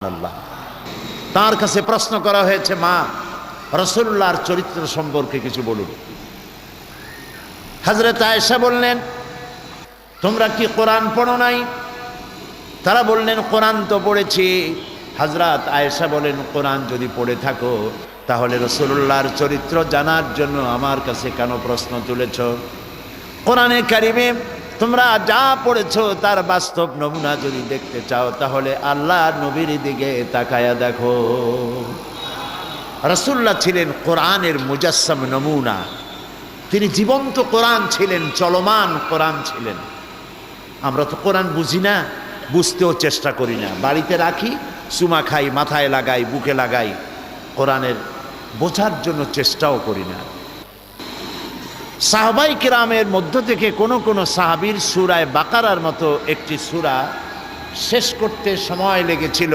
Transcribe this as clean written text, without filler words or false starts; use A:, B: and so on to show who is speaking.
A: আল্লাহ তার কাছে প্রশ্ন করা হয়েছে, মা রাসূলুল্লাহর চরিত্র সম্পর্কে কিছু বলুন। হযরত আয়েশা বললেন, তোমরা কি কোরআন পড়ো নাই? তারা বললেন, কোরআন তো পড়েছি। হযরত আয়েশা বলেন, কোরআন যদি পড়ে থাকো তাহলে রাসূলুল্লাহর চরিত্র জানার জন্য আমার কাছে কেন প্রশ্ন তুলেছ? কোরআনে কারিমে তোমরা যা পড়েছো তার বাস্তব নমুনা যদি দেখতে চাও তাহলে আল্লাহ নবীর দিকে তাকায়া দেখো। রাসূলুল্লাহ ছিলেন কোরআনের মুজাসসাম নমুনা। তিনি জীবন্ত কোরআন ছিলেন, চলমান কোরআন ছিলেন। আমরা তো কোরআন বুঝি না, বুঝতেও চেষ্টা করি না, বাড়িতে রাখি, চুমা খাই, মাথায় লাগাই, বুকে লাগাই, কোরআনের বোঝার জন্য চেষ্টাও করি না। সাহাবাই কিরামের মধ্য থেকে কোন কোন সাহাবীর সূরা বাকারার মতো একটি সূরা শেষ করতে সময় লেগেছিল